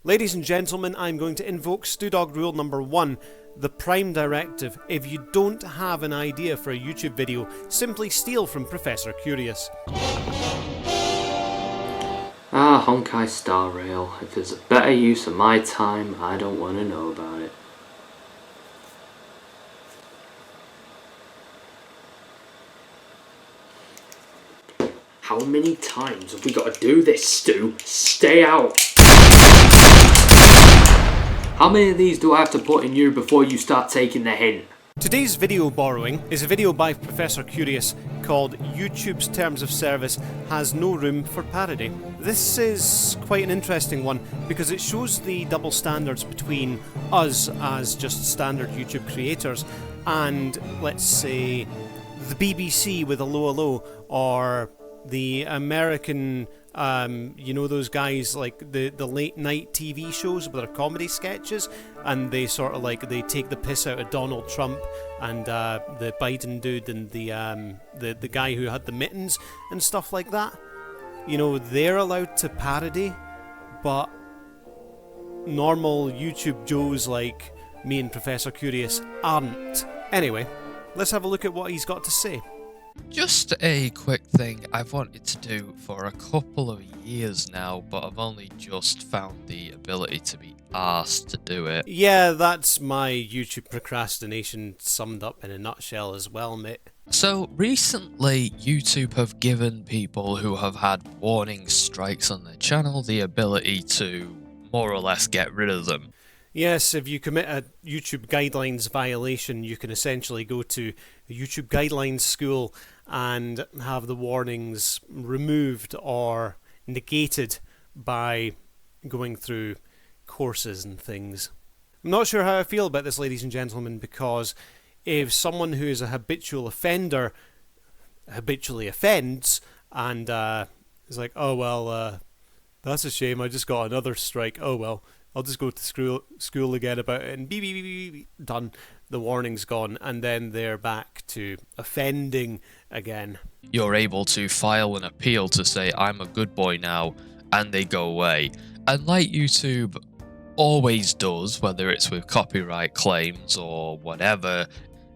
Ladies and gentlemen, I'm going to invoke StooDogg rule number 1, the prime directive. If you don't have an idea for a YouTube video, simply steal from Professor Curious. Honkai Star Rail. If there's a better use of my time, I don't want to know about it. How many times have we got to do this, Stu? Stay out! How many of these do I have to put in you before you start taking the hint? Today's video borrowing is a video by Professor Curious called YouTube's Terms of Service Has No Room for Parody. This is quite an interesting one because it shows the double standards between us as just standard YouTube creators and, let's say, the BBC with Allo Allo, or the American, you know, those guys like the late night TV shows with their comedy sketches, and they sort of like, they take the piss out of Donald Trump and the Biden dude and the guy who had the mittens and stuff like that. You know, they're allowed to parody, but normal YouTube Joes like me and Professor Curious aren't. Anyway, let's have a look at what he's got to say. Just a quick thing I've wanted to do for a couple of years now, but I've only just found the ability to be asked to do it. Yeah, that's my YouTube procrastination summed up in a nutshell as well, mate. So recently, YouTube have given people who have had warning strikes on their channel the ability to more or less get rid of them. Yes, if you commit a YouTube guidelines violation, you can essentially go to a YouTube guidelines school and have the warnings removed or negated by going through courses and things. I'm not sure how I feel about this, ladies and gentlemen, because if someone who is a habitual offender habitually offends and is like, oh well, that's a shame, I just got another strike, oh well, I'll just go to school again about it and beep, done. The warning's gone, and then they're back to offending again. You're able to file an appeal to say, I'm a good boy now, and they go away. And like YouTube always does, whether it's with copyright claims or whatever,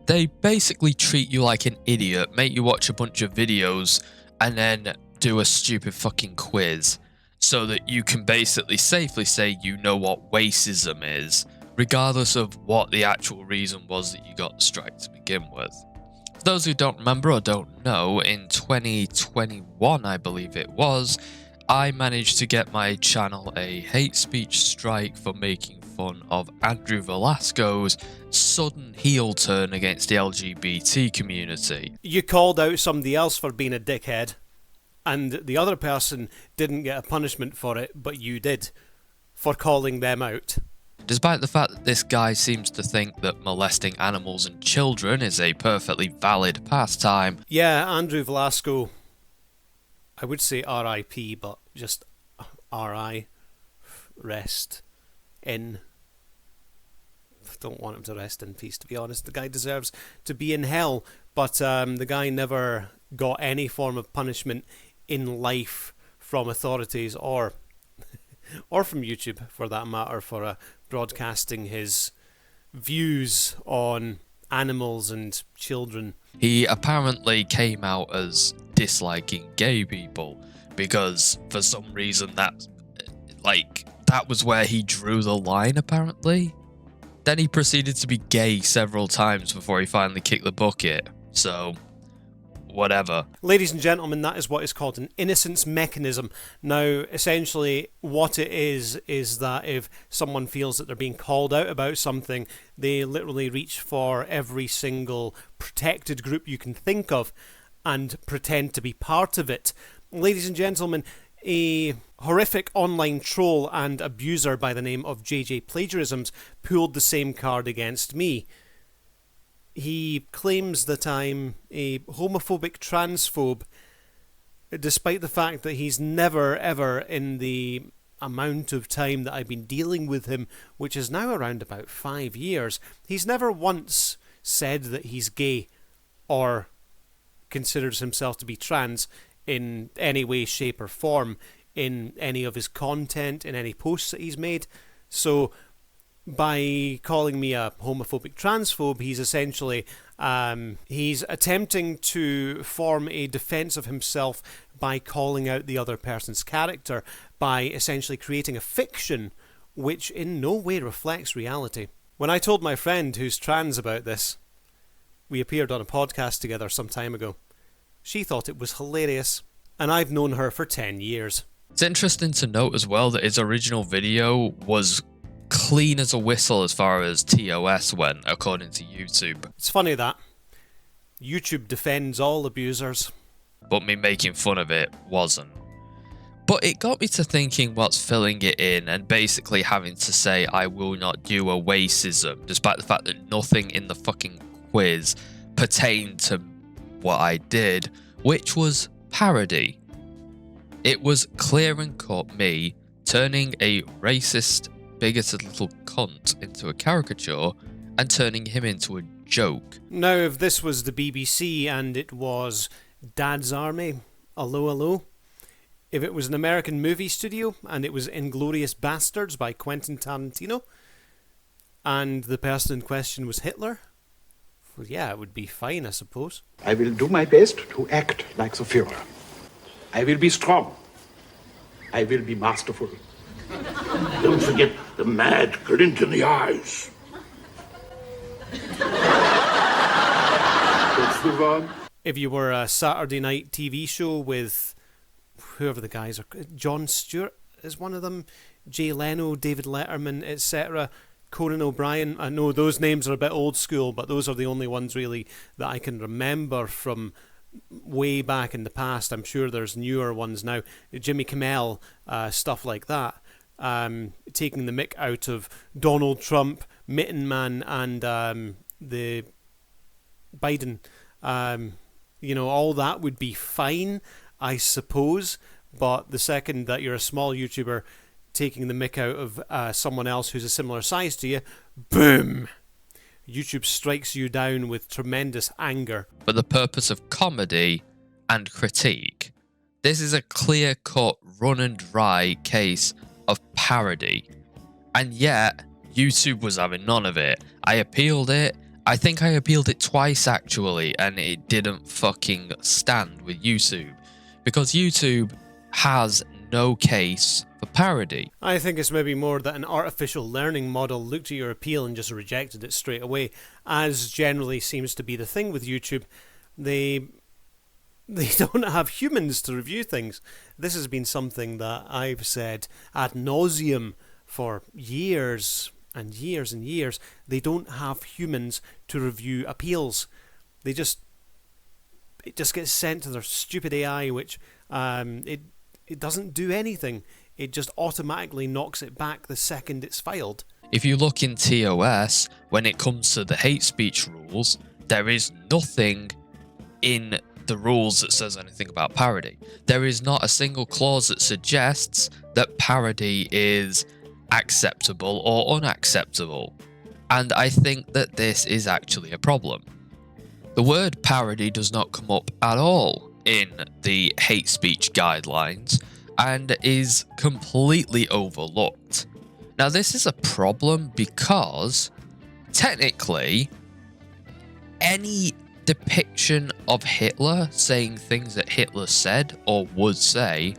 they basically treat you like an idiot, make you watch a bunch of videos, and then do a stupid fucking quiz, so that you can basically safely say you know what racism is, regardless of what the actual reason was that you got the strike to begin with. For those who don't remember or don't know, in 2021, I believe it was, I managed to get my channel a hate speech strike for making fun of Andrew Velasco's sudden heel turn against the LGBT community. You called out somebody else for being a dickhead, and the other person didn't get a punishment for it, but you did, for calling them out. Despite the fact that this guy seems to think that molesting animals and children is a perfectly valid pastime. Yeah, Andrew Velasco, I would say R.I.P., but just R.I. Rest in. I don't want him to rest in peace, to be honest. The guy deserves to be in hell, but the guy never got any form of punishment in life from authorities or from YouTube, for that matter, for broadcasting his views on animals and children. He apparently came out as disliking gay people because for some reason that was where he drew the line, apparently. Then he proceeded to be gay several times before he finally kicked the bucket, so whatever. Ladies and gentlemen, that is what is called an innocence mechanism. Now, essentially, what it is that if someone feels that they're being called out about something, they literally reach for every single protected group you can think of and pretend to be part of it. Ladies and gentlemen, a horrific online troll and abuser by the name of JJ Plagiarisms pulled the same card against me. He claims that I'm a homophobic transphobe, despite the fact that he's never ever, in the amount of time that I've been dealing with him, which is now around about 5 years, he's never once said that he's gay or considers himself to be trans in any way, shape or form in any of his content, in any posts that he's made. So by calling me a homophobic transphobe, he's essentially he's attempting to form a defense of himself by calling out the other person's character, by essentially creating a fiction which in no way reflects reality. When I told my friend who's trans about this, we appeared on a podcast together some time ago, she thought it was hilarious, and I've known her for 10 years. It's interesting to note as well that his original video was clean as a whistle as far as TOS went, according to YouTube. It's funny that YouTube defends all abusers, but me making fun of it wasn't. But it got me to thinking what's filling it in, and basically having to say I will not do a racism, despite the fact that nothing in the fucking quiz pertained to what I did, which was parody. It was clear and cut me turning a racist, bigoted little cunt into a caricature and turning him into a joke. Now, if this was the BBC and it was Dad's Army, Allo Allo, if it was an American movie studio and it was Inglourious Bastards by Quentin Tarantino, and the person in question was Hitler, well, yeah, it would be fine, I suppose. I will do my best to act like the Führer. I will be strong. I will be masterful. Don't forget the mad glint in the eyes. Let's move on. If you were a Saturday night TV show with whoever the guys are, Jon Stewart is one of them, Jay Leno, David Letterman, etc., Conan O'Brien. I know those names are a bit old school, but those are the only ones really that I can remember from way back in the past. I'm sure there's newer ones now. Jimmy Kimmel, stuff like that. Taking the mick out of Donald Trump, Mitten Man, and the Biden. All that would be fine, I suppose. But the second that you're a small YouTuber taking the mick out of someone else who's a similar size to you, boom! YouTube strikes you down with tremendous anger. For the purpose of comedy and critique, this is a clear-cut, run and dry case of parody. And yet, YouTube was having none of it. I appealed it. I think I appealed it twice, actually, and it didn't fucking stand with YouTube. Because YouTube has no case for parody. I think it's maybe more that an artificial learning model looked at your appeal and just rejected it straight away, as generally seems to be the thing with YouTube. They don't have humans to review things. This has been something that I've said ad nauseum for years and years and years. They don't have humans to review appeals. It just gets sent to their stupid AI, which it doesn't do anything. It just automatically knocks it back the second it's filed. If you look in TOS, when it comes to the hate speech rules, there is nothing in the rules that says anything about parody. There is not a single clause that suggests that parody is acceptable or unacceptable. And I think that this is actually a problem. The word parody does not come up at all in the hate speech guidelines and is completely overlooked. Now, this is a problem because technically any depiction of Hitler saying things that Hitler said or would say,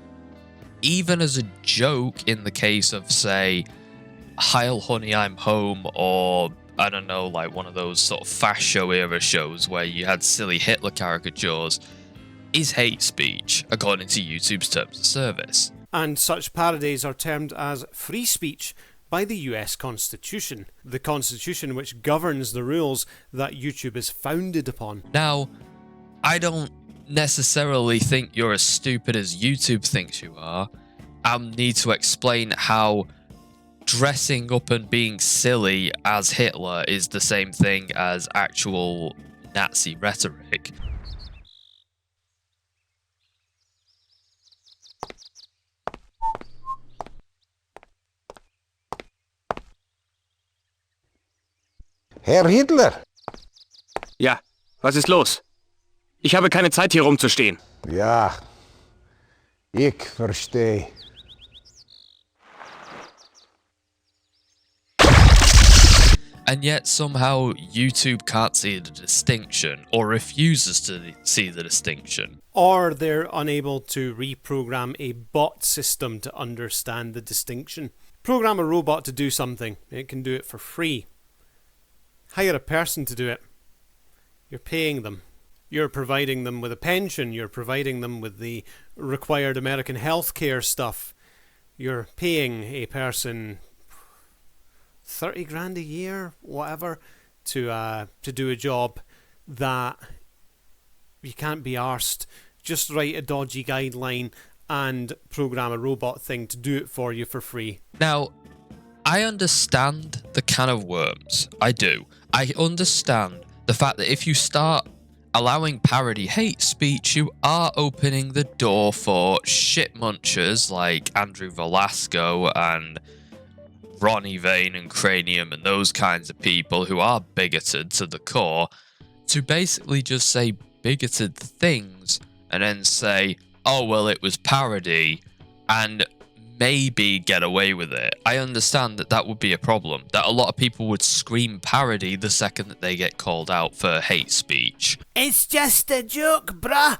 even as a joke in the case of, say, Heil Honey, I'm Home, or I don't know, like one of those sort of fast show era shows where you had silly Hitler caricatures, is hate speech, according to YouTube's terms of service. And such parodies are termed as free speech by the US Constitution, the Constitution which governs the rules that YouTube is founded upon. Now, I don't necessarily think you're as stupid as YouTube thinks you are. I need to explain how dressing up and being silly as Hitler is the same thing as actual Nazi rhetoric. Herr Hitler! Ja, was ist los? Ich habe keine Zeit, hier rumzustehen. Ja, ich verstehe. and yet somehow YouTube can't see the distinction, or refuses to see the distinction. Or they're unable to reprogram a bot system to understand the distinction. Program a robot to do something. It can do it for free. Hire a person to do it. You're paying them. You're providing them with a pension. You're providing them with the required American healthcare stuff. You're paying a person 30 grand a year, whatever, to do a job that you can't be arsed. Just write a dodgy guideline and program a robot thing to do it for you for free. Now, I understand the can of worms. I do. I understand the fact that if you start allowing parody hate speech, you are opening the door for shit munchers like Andrew Velasco and Ronnie Vane and Cranium and those kinds of people who are bigoted to the core to basically just say bigoted things and then say, oh, well, it was parody, and maybe get away with it. I understand that that would be a problem, that a lot of people would scream parody the second that they get called out for hate speech. It's just a joke, bruh.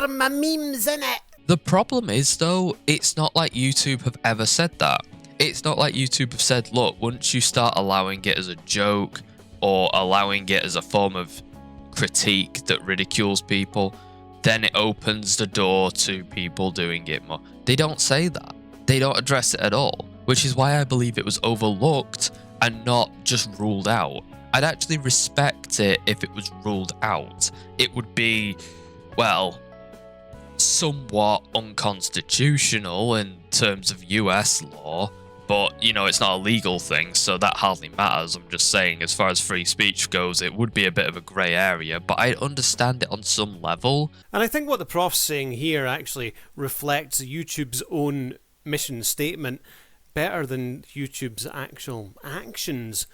My meme's in it. The problem is, though, it's not like YouTube have ever said that. It's not like YouTube have said, look, once you start allowing it as a joke or allowing it as a form of critique that ridicules people, then it opens the door to people doing it more. They don't say that. They don't address it at all, which is why I believe it was overlooked and not just ruled out. I'd actually respect it if it was ruled out. It would be, well, somewhat unconstitutional in terms of US law, but, you know, it's not a legal thing, so that hardly matters. I'm just saying, as far as free speech goes, it would be a bit of a grey area, but I understand it on some level. And I think what the prof's saying here actually reflects YouTube's own mission statement better than YouTube's actual actions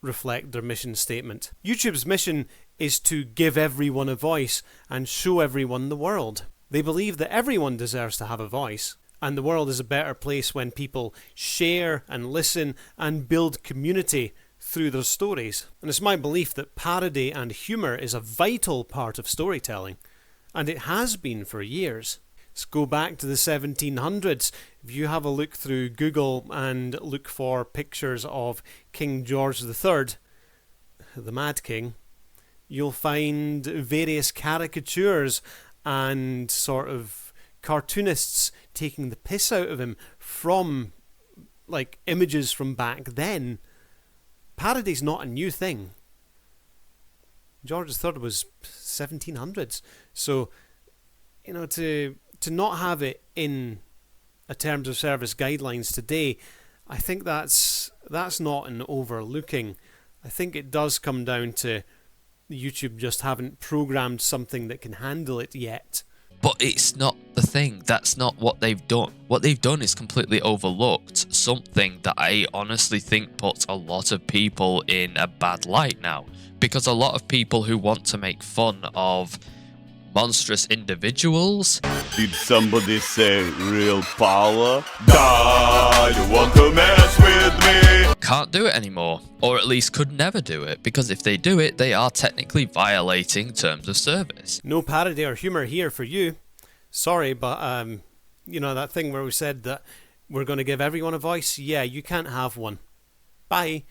reflect their mission statement. YouTube's mission is to give everyone a voice and show everyone the world. They believe that everyone deserves to have a voice, and the world is a better place when people share and listen and build community through their stories. And it's my belief that parody and humour is a vital part of storytelling, and it has been for years. Let's go back to the 1700s. If you have a look through Google and look for pictures of King George III, the Mad King, you'll find various caricatures and sort of cartoonists taking the piss out of him from like images from back then. Parody's not a new thing. George III was 1700s, so you know, to not have it in a terms of service guidelines today, I think that's not an overlooking. I think it does come down to YouTube just haven't programmed something that can handle it yet. But it's not the thing. That's not what they've done. What they've done is completely overlooked something that I honestly think puts a lot of people in a bad light now. Because a lot of people who want to make fun of monstrous individuals. Did somebody say real power? Da, you want to mess with me? Can't do it anymore, or at least could never do it, because if they do it, they are technically violating terms of service. No parody or humour here for you. Sorry, but you know that thing where we said that we're going to give everyone a voice? Yeah, you can't have one. Bye.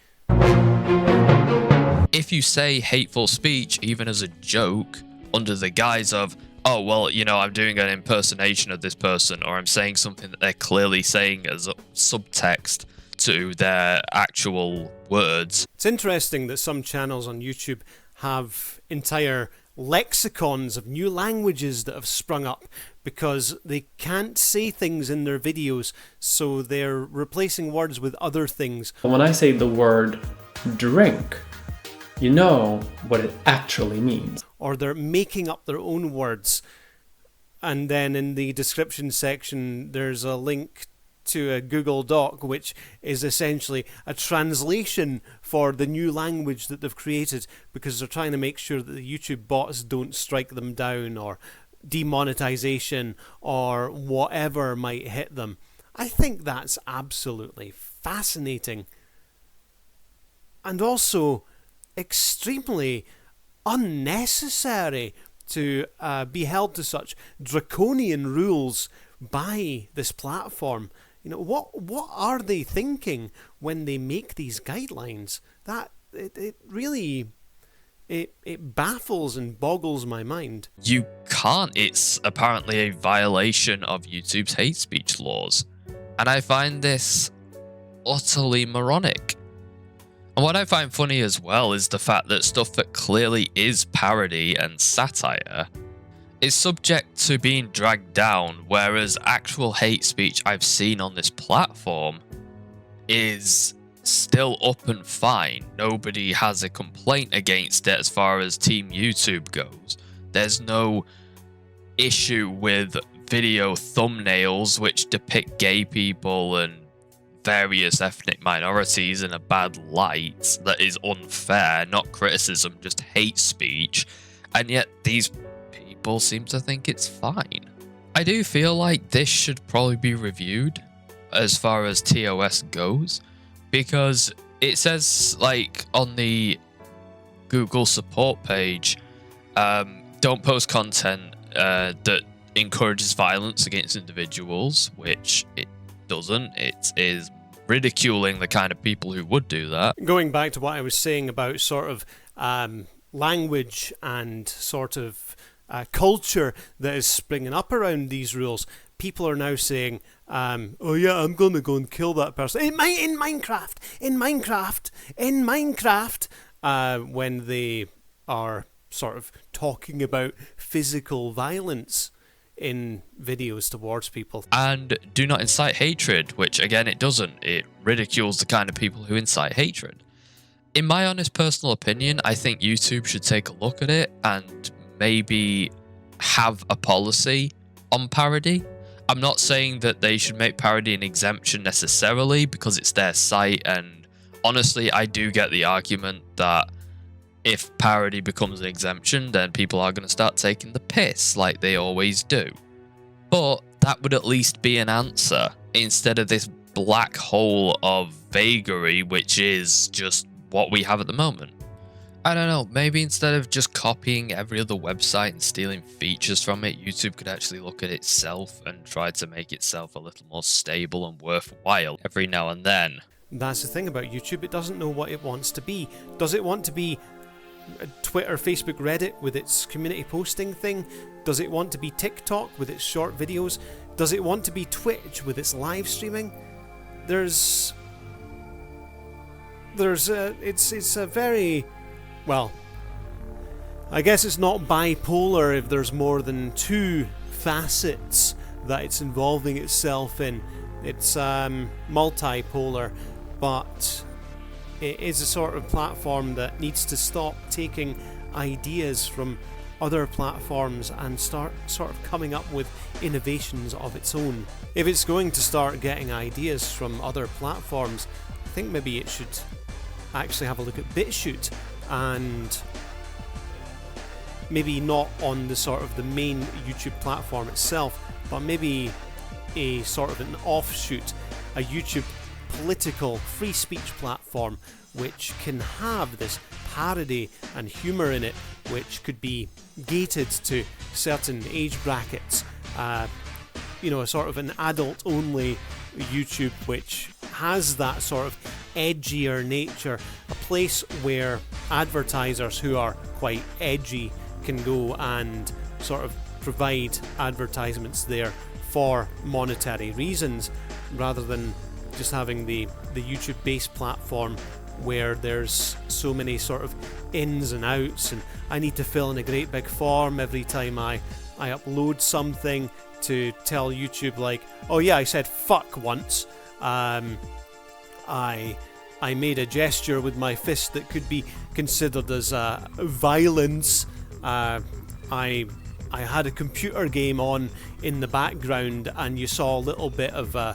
If you say hateful speech, even as a joke, under the guise of, oh, well, you know, I'm doing an impersonation of this person, or I'm saying something that they're clearly saying as a subtext to their actual words. It's interesting that some channels on YouTube have entire lexicons of new languages that have sprung up because they can't say things in their videos, so they're replacing words with other things. When I say the word drink, you know what it actually means. Or they're making up their own words, and then in the description section there's a link to a Google Doc which is essentially a translation for the new language that they've created, because they're trying to make sure that the YouTube bots don't strike them down, or demonetization, or whatever might hit them. I think that's absolutely fascinating. and also extremely unnecessary to be held to such draconian rules by this platform. You know, what are they thinking when they make these guidelines? That it really baffles and boggles my mind. You can't. It's apparently a violation of YouTube's hate speech laws. And I find this utterly moronic. And what I find funny as well is the fact that stuff that clearly is parody and satire is subject to being dragged down, whereas actual hate speech I've seen on this platform is still up and fine. Nobody has a complaint against it as far as Team YouTube goes. There's no issue with video thumbnails which depict gay people and various ethnic minorities in a bad light that is unfair, not criticism, just hate speech, and yet these people seem to think it's fine. I do feel like this should probably be reviewed as far as TOS goes, because it says, like, on the Google support page, don't post content that encourages violence against individuals, which it doesn't. It is ridiculing the kind of people who would do that. Going back to what I was saying about sort of language and sort of culture that is springing up around these rules, people are now saying, oh yeah, I'm gonna go and kill that person in Minecraft, when they are sort of talking about physical violence in videos towards people. And do not incite hatred, which again it doesn't. It ridicules the kind of people who incite hatred. In my honest personal opinion, I think YouTube should take a look at it and maybe have a policy on parody. I'm not saying that they should make parody an exemption necessarily, because it's their site, and honestly I do get the argument that if parody becomes an exemption, then people are going to start taking the piss like they always do. But that would at least be an answer, instead of this black hole of vagary, which is just what we have at the moment. I don't know, maybe instead of just copying every other website and stealing features from it, YouTube could actually look at itself and try to make itself a little more stable and worthwhile every now and then. That's the thing about YouTube, it doesn't know what it wants to be. Does it want to be Twitter, Facebook, Reddit with its community posting thing? Does it want to be TikTok with its short videos? Does it want to be Twitch with its live streaming? It's a very, well, I guess it's not bipolar if there's more than two facets that it's involving itself in. It's multipolar, but it is a sort of platform that needs to stop taking ideas from other platforms and start sort of coming up with innovations of its own. If it's going to start getting ideas from other platforms, I think maybe it should actually have a look at BitChute, and maybe not on the sort of the main YouTube platform itself, but maybe a sort of an offshoot, a YouTube political free speech platform which can have this parody and humour in it, which could be gated to certain age brackets. You know, a sort of an adult only YouTube which has that sort of edgier nature, a place where advertisers who are quite edgy can go and sort of provide advertisements there for monetary reasons, rather than just having the YouTube based platform where there's so many sort of ins and outs, and I need to fill in a great big form every time I upload something to tell YouTube, like, oh yeah, I said fuck once, I made a gesture with my fist that could be considered as violence, I had a computer game on in the background and you saw a little bit of a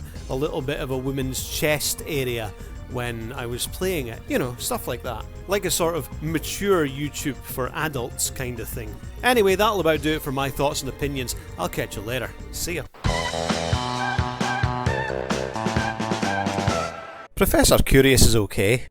woman's chest area when I was playing it. You know, stuff like that. Like a sort of mature YouTube for adults kind of thing. Anyway, that'll about do it for my thoughts and opinions. I'll catch you later. See ya. Professor Curious is okay.